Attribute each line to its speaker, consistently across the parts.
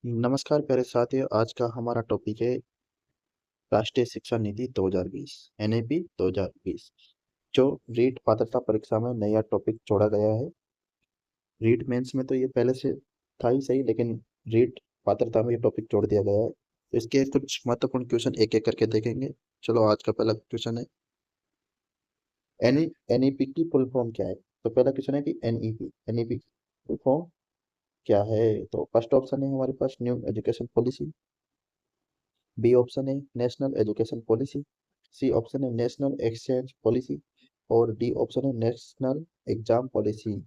Speaker 1: नमस्कार प्यारे साथियों, आज का हमारा टॉपिक है राष्ट्रीय शिक्षा नीति 2020 एनईपी 2020 जो रीट पात्रता परीक्षा में नया टॉपिक जोड़ा गया है। रीट मेंस में तो ये पहले से था ही सही, लेकिन रीट पात्रता में ये टॉपिक जोड़ दिया गया है। तो इसके कुछ महत्वपूर्ण क्वेश्चन एक एक करके देखेंगे। चलो, आज का पहला क्वेश्चन है एनईपी की फुल फॉर्म क्या है। तो पहला क्वेश्चन है कि एनईपी की फुल फॉर्म क्या है। तो फर्स्ट ऑप्शन है हमारे पास new education policy, B option है national education policy, C option है नेशनल एक्सचेंज पॉलिसी और डी ऑप्शन है नेशनल एग्जाम पॉलिसी।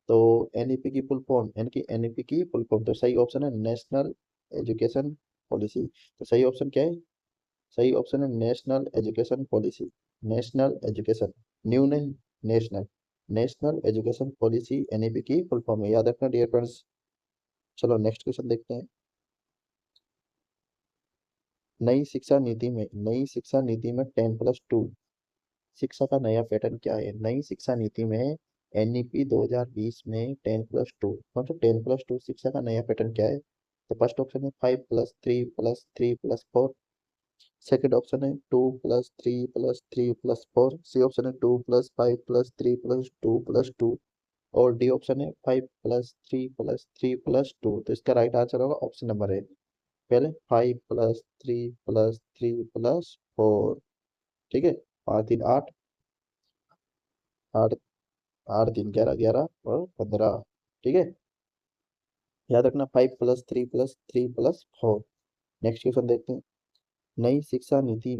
Speaker 1: तो एनईपी की फुल फॉर्म यानी कि एनईपी की फुल फॉर्म, तो सही ऑप्शन है नेशनल एजुकेशन पॉलिसी। तो सही ऑप्शन क्या है? सही ऑप्शन है national education policy. National education, new नहीं, national national education policy NEP की फुल फॉर्म है, याद रखना डियर फ्रेंड्स। चलो नेक्स्ट क्वेश्चन देखते हैं। नई शिक्षा नीति में 10+2 शिक्षा का नया पैटर्न क्या है। नई शिक्षा नीति में एनईपी 2020 में 10+2, मतलब 10+2 शिक्षा का नया पैटर्न क्या है। तो फर्स्ट ऑप्शन है 5+3+3+4, सेकंड ऑप्शन है 2+3+3+4, सी ऑप्शन है 2+5+3+2+2 और डी ऑप्शन है 5+3+3+2। तो इसका राइट आंसर होगा ऑप्शन नंबर है पहले 5+3+3+4। ठीक है, 5 3 8, आठ 8 3 11 11 और 15। ठीक है, याद रखना 5+3+3+4। नेक्स्ट क्वेश्चन देखते हैं। नई शिक्षा नीति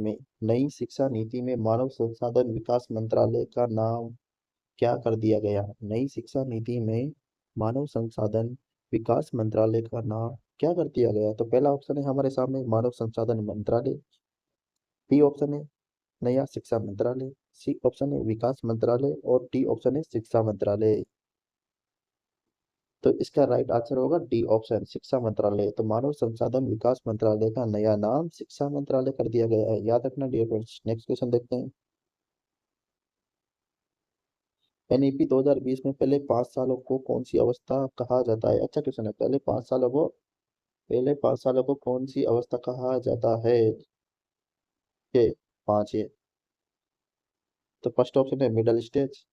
Speaker 1: में मानव संसाधन विकास मंत्रालय का नाम क्या कर दिया गया। नई शिक्षा नीति में मानव संसाधन विकास मंत्रालय का नाम क्या कर दिया गया। तो पहला ऑप्शन है हमारे सामने मानव संसाधन मंत्रालय, बी ऑप्शन है नया शिक्षा मंत्रालय, सी ऑप्शन है विकास मंत्रालय और डी ऑप्शन है शिक्षा मंत्रालय। तो इसका राइट आंसर होगा डी ऑप्शन शिक्षा मंत्रालय। तो मानव संसाधन विकास मंत्रालय का नया नाम शिक्षा मंत्रालय कर दिया गया है, याद रखना डियर फ्रेंड्स। नेक्स्ट क्वेश्चन देखते हैं। एनईपी 2020 में पहले 5 सालों को कौन सी अवस्था कहा जाता है। अच्छा क्वेश्चन है, पहले 5 सालों को कौन सी अवस्था कहा जाता है। ये पांच है। तो फर्स्ट ऑप्शन है मिडल स्टेज,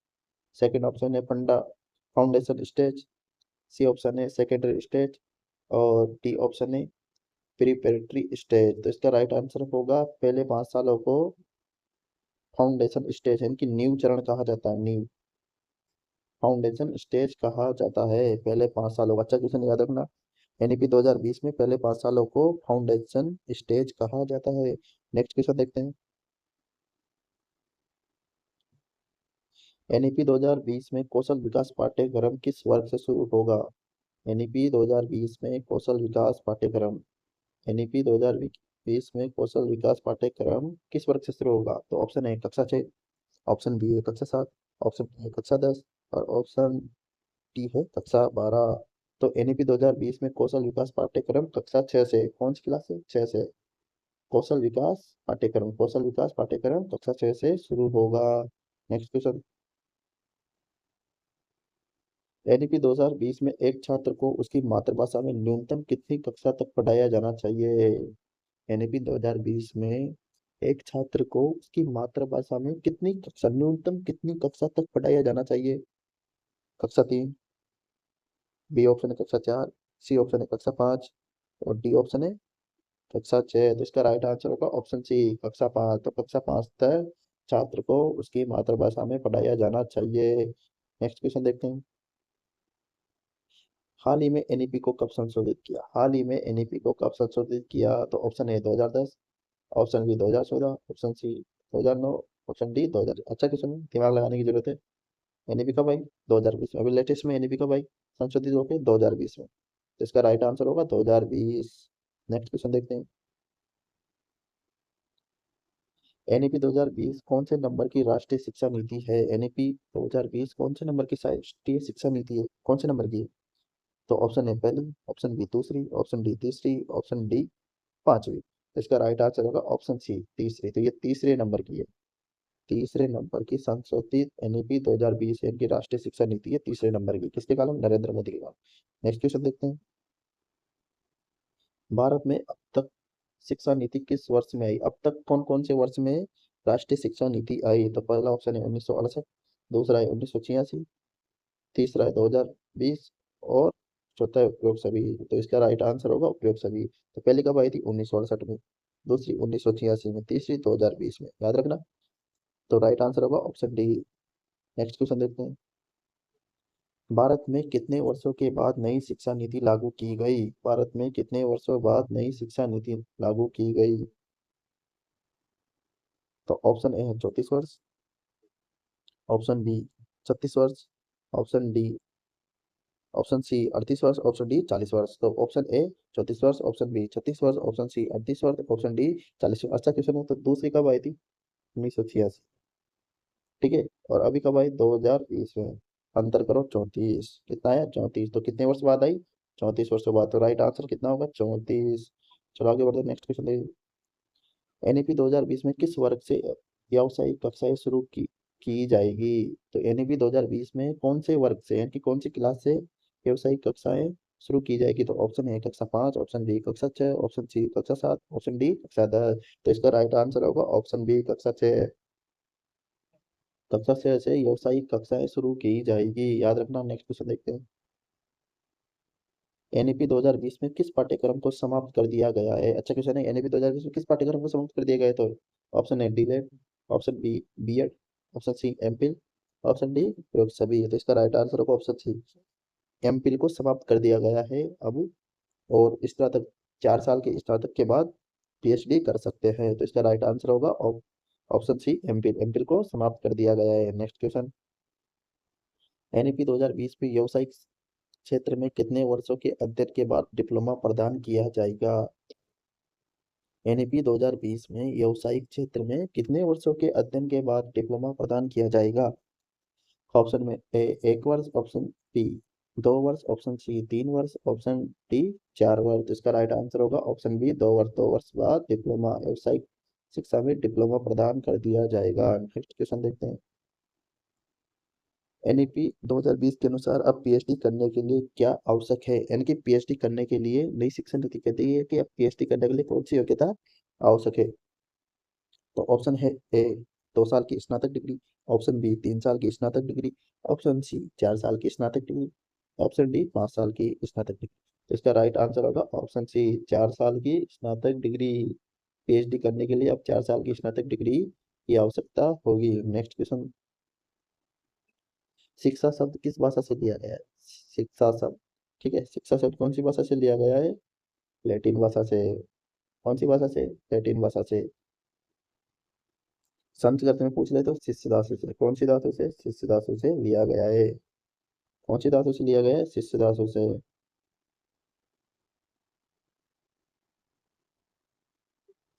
Speaker 1: सेकंड ऑप्शन है फाउंडेशन स्टेज, सी ऑप्शन है सेकेंडरी स्टेज और डी ऑप्शन है प्रिपरेटरी स्टेज। तो इसका राइट आंसर होगा पहले 5 सालों को फाउंडेशन स्टेज यानी कि नींव चरण कहा जाता है। नींव फाउंडेशन स्टेज कहा जाता है पहले 5 सालों का। अच्छा क्वेश्चन याद रखना, एनईपी 2020 में पहले 5 सालों को फाउंडेशन स्टेज कहा जाता है। नेक्स्ट क्वेश्चन देखते हैं। एनईपी 2020 में कौशल विकास पाठ्यक्रम किस वर्ग से शुरू होगा। एनईपी 2020 में कौशल विकास पाठ्यक्रम एनईपी 2020 में कौशल विकास पाठ्यक्रम किस वर्ग से शुरू होगा। तो ऑप्शन है कक्षा 6, ऑप्शन बी है कक्षा 7, ऑप्शन बी है कक्षा 10 और ऑप्शन डी है कक्षा 12। तो एनईपी 2020 में कौशल विकास पाठ्यक्रम कक्षा 6 से, कौन सी क्लास से, 6 से कौशल विकास पाठ्यक्रम कक्षा 6 से शुरू होगा। Next question. एनईपी 2020 में एक छात्र को उसकी मातृभाषा में न्यूनतम कितनी कक्षा तक पढ़ाया जाना चाहिए। एनईपी 2020 में एक छात्र को उसकी मातृभाषा में न्यूनतम कितनी कक्षा तक पढ़ाया जाना चाहिए। कक्षा 3, बी ऑप्शन है कक्षा 4, सी ऑप्शन है कक्षा 5 और डी ऑप्शन है कक्षा 6। तो इसका राइट आंसर होगा ऑप्शन सी कक्षा 5। तो कक्षा 5 तक छात्र को उसकी मातृभाषा में पढ़ाया जाना चाहिए। नेक्स्ट क्वेश्चन देखते हैं। हाल ही में एनईपी को कब संशोधित किया। तो option A 2010, option B 2014, option C 2009, option D 2000। अच्छा क्वेश्चन है, दिमाग लगाने की जरूरत है। एनईपी कब आई? 2020 में। अभी लेटेस्ट में एनईपी कब आई संशोधित होकर? 2020 में। तो इसका राइट आंसर होगा 2020। नेक्स्ट क्वेश्चन देखते हैं। एनईपी 2020 कौन से नंबर की राष्ट्रीय शिक्षा नीति है। एनईपी 2020 कौन से नंबर की राष्ट्रीय शिक्षा नीति है, कौन से नंबर की है। तो ऑप्शन है पहली, ऑप्शन बी दूसरी, ऑप्शन डी तीसरी, ऑप्शन डी पांचवी। तो इसका राइट आंसर होगा ऑप्शन सी तीसरी। तो ये तीसरे नंबर की है, तीसरे नंबर की संशोधित एनईपी 2020 इनकी राष्ट्रीय शिक्षा नीति है तीसरे नंबर की। किसके काल में? नरेंद्र मोदी के काल। नेक्स्ट क्वेश्चन देखते हैं। भारत में अब तक शिक्षा नीति किस वर्ष में आई? अब तक कौन कौन से वर्ष में राष्ट्रीय शिक्षा नीति आई? तो पहला ऑप्शन है 1968, दूसरा है 1986, तीसरा है 2020 और चौथा है उपयोग सभी। तो इसका राइट आंसर होगा उपयोग सभी। तो पहली कब आई थी? 1968 में, दूसरी 1986 में, तीसरी 2020 में, याद रखना। तो राइट आंसर होगा ऑप्शन डी। नेक्स्ट क्वेश्चन देखते हैं। भारत में कितने वर्षों के बाद नई शिक्षा नीति लागू की गई? भारत में कितने वर्षों बाद नई शिक्षा नीति लागू की गई? तो ऑप्शन ए है 34 वर्ष, ऑप्शन बी 36 वर्ष, ऑप्शन डी ऑप्शन सी 38 वर्ष, ऑप्शन डी 40 वर्ष। तो ऑप्शन ए 34 वर्ष, ऑप्शन बी 36 वर्ष, ऑप्शन सी 38 वर्ष, ऑप्शन डी 40 वर्ष। अच्छा क्वेश्चन है। तो दूसरी कब आई थी? 1986। ठीक है। और अभी कब आई? 2020 में। अंतर करो 34, कितना आया? 34। तो कितने वर्ष बाद आई? 34 वर्ष बाद। तो राइट आंसर कितना होगा? 34। चलो आगे बढ़ते हैं, नेक्स्ट क्वेश्चन देखिए। एनईपी 2020 में किस वर्ग से व्यावसायिक कक्षाएं शुरू की जाएगी? तो एनईपी 2020 में कौन से वर्ग से, यानी कि कौन सी क्लास से व्यावसायिक कक्षाएं शुरू की जाएगी? तो ऑप्शन ए कक्षा 5, ऑप्शन बी कक्षा 6, ऑप्शन सी कक्षा 7, ऑप्शन डी कक्षा 10। तो इसका राइट आंसर होगा ऑप्शन बी कक्षा 6। कक्षा 6 से व्यावसायिक कक्षाएं शुरू की जाएगी, याद रखना। नेक्स्ट क्वेश्चन देखते हैं। एनईपी 2020 में किस पाठ्यक्रम को समाप्त कर दिया गया है? अच्छा क्वेश्चन है। एनईपी 2020 में किस पाठ्यक्रम को समाप्त कर दिया गया है? तो option A DLitt, option B BEd, option C MPhil, option D प्रयोग सभी। तो इसका राइट आंसर होगा ऑप्शन सी। एमफिल को समाप्त कर दिया गया है अब, और स्नातक 4 साल के स्नातक के बाद पीएचडी कर सकते हैं। तो इसका राइट आंसर होगा ऑप्शन सी एमफिल। एमफिल को समाप्त कर दिया गया है। Next question. एनईपी 2020 में व्यावसायिक क्षेत्र में कितने वर्षों के अध्ययन के बाद डिप्लोमा प्रदान किया जाएगा? एनईपी 2020 में व्यावसायिक क्षेत्र में कितने वर्षों के अध्ययन के बाद डिप्लोमा प्रदान किया जाएगा? ऑप्शन में ए 1 वर्ष, ऑप्शन बी 2 वर्ष, ऑप्शन सी 3 वर्ष, ऑप्शन डी 4 वर्ष। तो इसका राइट आंसर होगा ऑप्शन बी 2 वर्ष। 2 वर्ष बाद डिप्लोमा, व्यावसायिक शिक्षा में डिप्लोमा प्रदान कर दिया जाएगा। नेक्स्ट क्वेश्चन देखते हैं। एनईपी 2020 के अनुसार अब पीएचडी करने के लिए क्या आवश्यक है? यानी कि पीएचडी करने के लिए नई शिक्षा नीति कहती है कि अब पीएचडी करने के लिए कौन सी योग्यता आवश्यक है? तो ऑप्शन है ए 2 साल की स्नातक डिग्री, ऑप्शन बी 3 साल की स्नातक डिग्री, ऑप्शन सी 4 साल की स्नातक डिग्री, ऑप्शन डी 5 साल की स्नातक डिग्री। तो इसका राइट आंसर होगा ऑप्शन सी 4 साल की स्नातक डिग्री। पीएचडी करने के लिए अब 4 साल की स्नातक डिग्री की आवश्यकता होगी। Next question. शिक्षा शब्द किस भाषा से लिया गया है? शिक्षा शब्द, ठीक है, शिक्षा शब्द कौन सी भाषा से लिया गया है? लैटिन भाषा से। कौन सी भाषा से? लैटिन भाषा से। संस्कृत में पूछ ले तो शिष्य धातु से। कौन सी धातु से? शिष्य धातु से लिया गया है। कौन सी धातु से लिया गया है? शिष्य धातु से।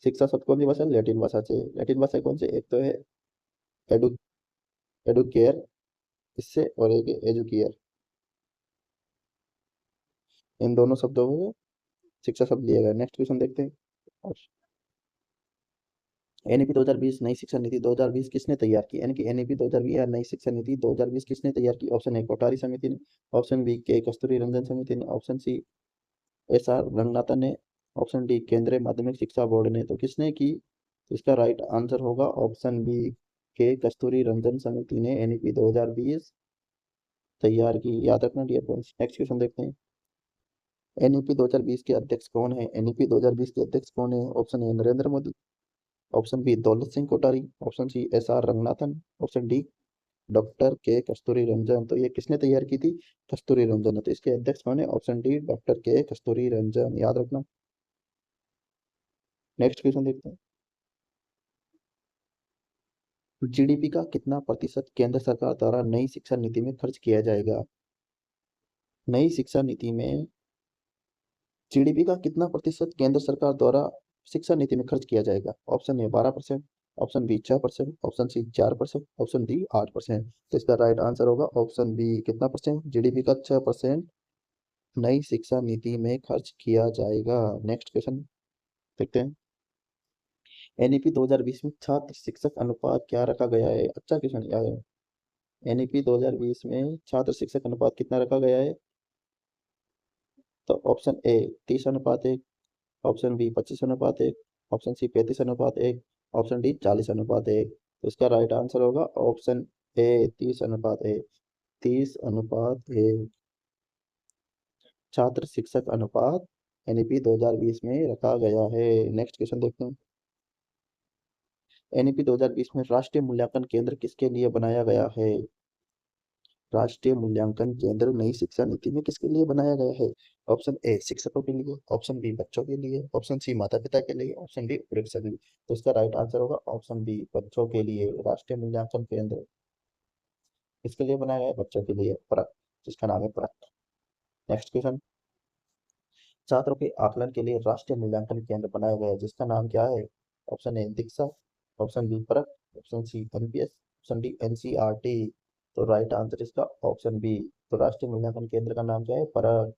Speaker 1: शिक्षा शब्द कौन सी भाषा? लैटिन भाषा से। लैटिन भाषा कौन से? एक तो है एडु एडुकेयर, इससे, और एक है एजुकेयर। इन दोनों शब्दों में शिक्षा शब्द लिया गया। नेक्स्ट क्वेश्चन देखते हैं। एनईपी 2020 नई शिक्षा नीति 2020 किसने तैयार की? यानी कि एनईपी 2020 या नई शिक्षा नीति 2020 किसने तैयार की? ऑप्शन ए कोठारी समिति ने, ऑप्शन बी के कस्तूरी रंजन समिति ने, option C S R Ranganathan ने, ऑप्शन डी केंद्रीय माध्यमिक शिक्षा बोर्ड ने। तो किसने की? तो इसका राइट आंसर होगा ऑप्शन बी के कस्तूरी रंजन समिति ने एनईपी 2020 तैयार की, याद रखना डियर फ्रेंड्स। नेक्स्ट क्वेश्चन देखते हैं। एनईपी 2020 के अध्यक्ष कौन है? एनईपी 2020 के अध्यक्ष कौन है? Option A Narendra Modi, option B Daulat Singh Kothari, option C S R Ranganathan, option D doctor K Kasturi Ranjan. तो ये किसने तैयार की थी? कस्तूरी रंजन। तो इसके अध्यक्ष कौन है? Option D doctor K Kasturi Ranjan, याद रखना। नेक्स्ट क्वेश्चन देखते हैं। जीडीपी का कितना प्रतिशत केंद्र सरकार द्वारा नई शिक्षा नीति में खर्च किया जाएगा? नई शिक्षा नीति में जीडीपी का कितना प्रतिशत केंद्र सरकार द्वारा शिक्षा नीति में खर्च किया जाएगा? Option A 12%, option B 6%, option C 4%, option D 8%। तो इसका राइट आंसर होगा ऑप्शन बी। कितना परसेंट? जीडीपी का 6% नई शिक्षा नीति में खर्च किया जाएगा। नेक्स्ट क्वेश्चन देखते हैं। एनईपी 2020 में छात्र शिक्षक अनुपात क्या रखा गया है? अच्छा क्वेश्चन याद है। एनईपी 2020 में छात्र शिक्षक अनुपात कितना रखा गया है? तो ऑप्शन ए 30 अनुपात 1, option B 25:1, option C 35:1, option D 40:1। तो इसका राइट आंसर होगा ऑप्शन ए 30:1। 30:1 छात्र शिक्षक अनुपात एनईपी 2020 में रखा गया है। नेक्स्ट क्वेश्चन देखते हैं। एनईपी 2020 में राष्ट्रीय मूल्यांकन केंद्र किसके लिए बनाया गया है? राष्ट्रीय मूल्यांकन केंद्र नई शिक्षा नीति में किसके लिए बनाया गया है? ऑप्शन ए शिक्षकों के लिए, ऑप्शन बी बच्चों के लिए, ऑप्शन सी माता पिता के लिए, ऑप्शन डी उपयुक्त सभी। तो इसका राइट आंसर होगा ऑप्शन बी बच्चों के लिए। राष्ट्रीय मूल्यांकन केंद्र किसके लिए बनाया गया है? बच्चों के लिए, परख, जिसका नाम है परख। Next question. छात्रों के आकलन के लिए राष्ट्रीय मूल्यांकन केंद्र बनाया गया है, जिसका नाम क्या है? Option A Diksha, option B Parakh, option C NPS, option D NCERT. तो राइट आंसर इसका ऑप्शन बी। तो राष्ट्रीय मूल्यांकन केंद्र का नाम क्या है? परख।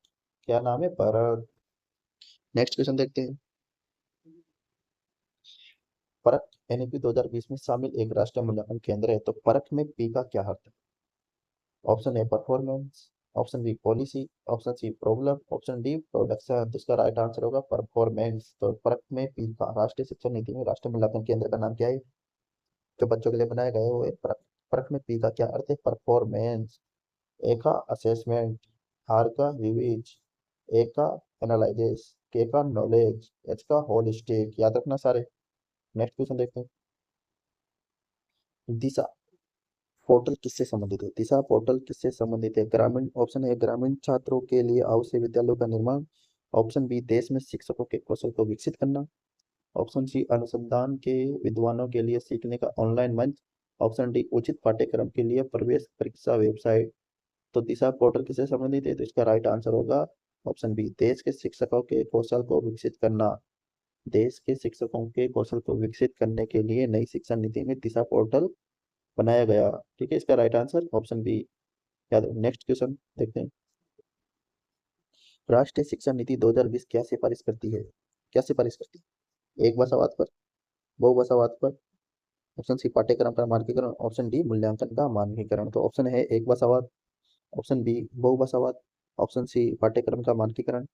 Speaker 1: क्या नाम है? परख। नेक्स्ट क्वेश्चन देखते हैं। परख एनईपी 2020 में शामिल एक राष्ट्रीय मूल्यांकन केंद्र है, तो परख में पी का क्या अर्थ है? Option A performance, option B policy, option C problem, option D production. तो इसका राइट आंसर होगा परफॉर्मेंस। तो परख में पी का राष्ट्रीय शिक्षा नीति में राष्ट्रीय मूल्यांकन केंद्र का नाम क्या है जो बच्चों के लिए बनाया गया है? वो है परख। परख में पी का क्या अर्थ है? परफॉर्मेंस। ए का असेसमेंट, आर का रिवीज, ए का एनालिसिस, के का नॉलेज, एच का होलिस्टिक। याद रखना सारे। नेक्स्ट क्वेश्चन देखते हैं। दिशा पोर्टल किससे संबंधित है? दिशा पोर्टल किससे संबंधित है? ग्रामीण, ऑप्शन ए ग्रामीण छात्रों के लिए आवासीय विद्यालयों का निर्माण, ऑप्शन बी देश में शिक्षकों के कौशल को विकसित करना, ऑप्शन सी अनुसंधान के विद्वानों के लिए सीखने का ऑनलाइन मंच, ऑप्शन डी उचित पाठ्यक्रम के लिए प्रवेश परीक्षा वेबसाइट। तो दिशा पोर्टल किससे संबंधित है? तो इसका राइट आंसर होगा ऑप्शन बी देश के शिक्षकों के कौशल को विकसित करना। देश के शिक्षकों के कौशल को विकसित करने के लिए नई शिक्षा नीति में दिशा पोर्टल बनाया गया। ठीक है, इसका राइट आंसर ऑप्शन बी। याद। नेक्स्ट क्वेश्चन देखते हैं। राष्ट्रीय शिक्षा नीति 2020 क्या सिफारिश करती है? क्या सिफारिश करती है? एक भाषावाद पर, बहुभाषावाद पर, ऑप्शन सी पाठ्यक्रम का मानकीकरण, ऑप्शन डी मूल्यांकन का मानकीकरण। तो ऑप्शन है एक भाषावाद, ऑप्शन बी बहुभाषावाद, ऑप्शन सी पाठ्यक्रम का मानकीकरण,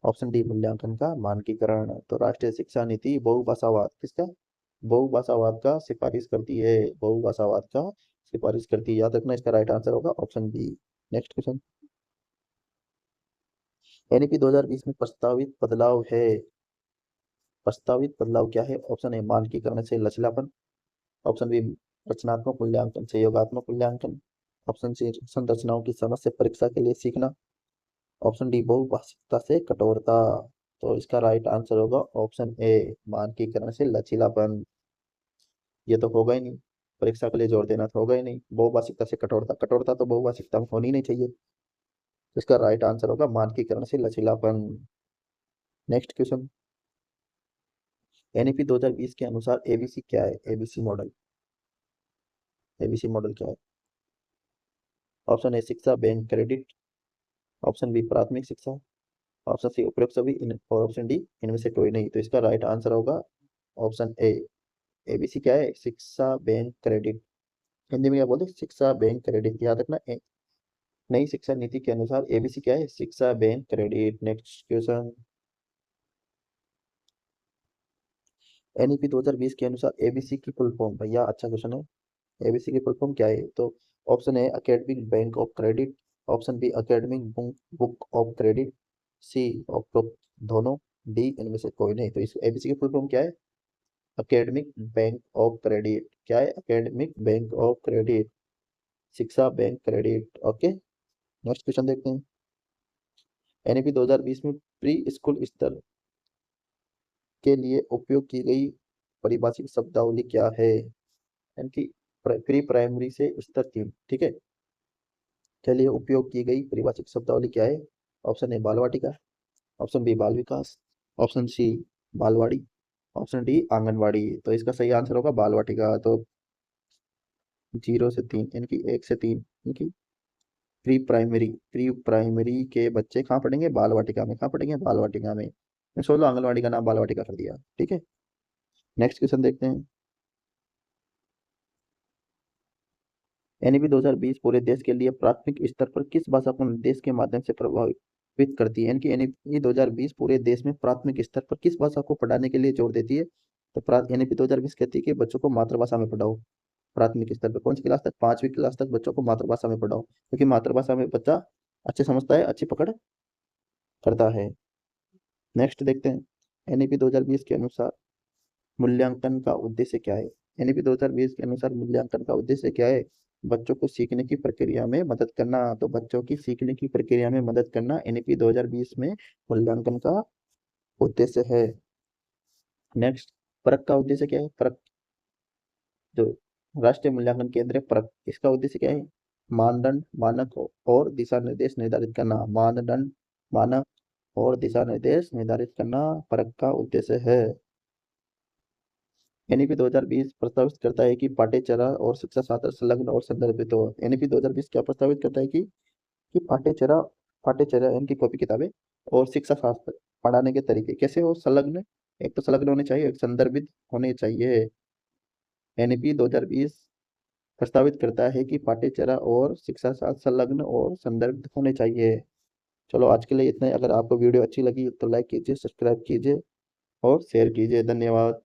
Speaker 1: ऑप्शन डी मूल्यांकन का मानकीकरण। तो राष्ट्रीय शिक्षा नीति बहुभाषावाद किसका? बहुभाषावाद का सिफारिश करती है। बहुभाषावाद का सिफारिश करती है। याद रखना, इसका राइट आंसर होगा option B. Next question. NEP 2020 में प्रस्तावित बदलाव है। प्रस्तावित बदलाव क्या है? ऑप्शन ए मानकीकरण से लचीलापन, ऑप्शन बी रचनात्मक मूल्यांकन से योगात्मक मूल्यांकन, ऑप्शन सी संरचनाओं की समझ से परीक्षा के लिए सीखना, ऑप्शन डी बहुभाषिकता से कठोरता। तो इसका राइट आंसर होगा ऑप्शन ए मानकीकरण से लचीलापन। ये तो होगा ही नहीं, परीक्षा के लिए जोर देना तो होगा ही नहीं। बहुभाषिकता से कठोरता, कठोरता तो बहुभाषिकता में होनी नहीं चाहिए। तो इसका राइट आंसर होगा मानकीकरण से लचीलापन। Next question. एनईपी 2020 के अनुसार एबीसी क्या है? एबीसी मॉडल, एबीसी मॉडल क्या है? ऑप्शन ए शिक्षा बैंक क्रेडिट, ऑप्शन बी प्राथमिक शिक्षा, ऑप्शन सी उपरोक्त सभी और ऑप्शन डी इनमें से कोई नहीं। तो इसका राइट आंसर होगा ऑप्शन ए। एबीसी क्या है? शिक्षा बैंक क्रेडिट। हिंदी में क्या बोलते हैं? शिक्षा बैंक क्रेडिट। याद रखना। नई शिक्षा नीति के अनुसार एबीसी क्या है? शिक्षा bank credit. Next question. NEP 2020 के अनुसार एबीसी की फुल फॉर्म, भैया अच्छा क्वेश्चन है। एबीसी की फुल फॉर्म क्या है? तो ऑप्शन है academic bank of credit, option B academic book of credit, C of दोनों, डी इनमें से कोई नहीं। तो इस एबीसी की फुल फॉर्म क्या है? Academic bank of credit. क्या है? एकेडमिक बैंक ऑफ क्रेडिट, शिक्षा bank credit. Okay, next question देखते हैं। एनईपी 2020 में प्री स्कूल स्तर के लिए उपयोग की गई परिभाषित शब्दावली क्या है? यानी कि प्री प्राइमरी से स्तर 3, ठीक है, के लिए उपयोग की गई परिभाषित शब्दावली क्या है? ऑप्शन ए बाल वाटिका, option B Bal Vikas, option C Balwadi, option D Anganwadi. तो इसका सही आंसर होगा बाल वाटिका। तो 0 से 3 यानी कि 1 से 3, यानी कि प्री प्राइमरी के बच्चे कहाँ पढ़ेंगे? बाल वाटिका में। कहाँ पढ़ेंगे? बाल वाटिका में। 16 आंगनवाड़ी का नाम बाल वाटिका कर दिया। ठीक है, नेक्स्ट क्वेश्चन देखते हैं। एनईपी 2020 पूरे देश के लिए प्राथमिक स्तर पर किस भाषा को निर्देश के माध्यम से प्रभावित वित्त करती है। यानी कि एनईपी 2020 पूरे देश में प्राथमिक स्तर पर किस भाषा को पढ़ाने के लिए जोर देती है? तो एनईपी 2020 कहती है कि बच्चों को मातृभाषा में पढ़ाओ। प्राथमिक स्तर पर कौन सी क्लास तक? 5वीं क्लास तक बच्चों को मातृभाषा में पढ़ाओ, क्योंकि मातृभाषा में बच्चा अच्छे समझता है, अच्छी पकड़ करता है। नेक्स्ट देखते हैं, एनईपी 2020 के अनुसार मूल्यांकन का उद्देश्य क्या है? एनईपी 2020 के अनुसार मूल्यांकन का उद्देश्य क्या है? बच्चों को सीखने की प्रक्रिया में मदद करना। तो बच्चों की सीखने की प्रक्रिया में मदद करना एनईपी 2020 में मूल्यांकन का उद्देश्य है। नेक्स्ट, परख का उद्देश्य क्या है? परख, जो राष्ट्रीय मूल्यांकन केंद्र है परख, इसका उद्देश्य क्या है? मानदंड, मानक और दिशा निर्देश निर्धारित करना। मानदंड, मानक और दिशा निर्देश निर्धारित करना परख का उद्देश्य है। एनईपी 2020 प्रस्तावित करता है कि पाठ्यचर्या और शिक्षा शास्त्र संलग्न और संदर्भित हो। एनईपी 2020 क्या प्रस्तावित करता है कि पाठ्यचर्या पाठ्यचर्या यानी कि कॉपी किताबें और शिक्षा शास्त्र पढ़ाने के तरीके कैसे हो? संलग्न, एक तो संलग्न होने चाहिए, एक संदर्भित होने चाहिए। एनईपी 2020 प्रस्तावित करता है कि पाठ्यचर्या और शिक्षा शास्त्र संलग्न और संदर्भित होने चाहिए। चलो आज के लिए इतना ही। अगर आपको वीडियो अच्छी लगी तो लाइक कीजिए, सब्सक्राइब कीजिए और शेयर कीजिए। धन्यवाद।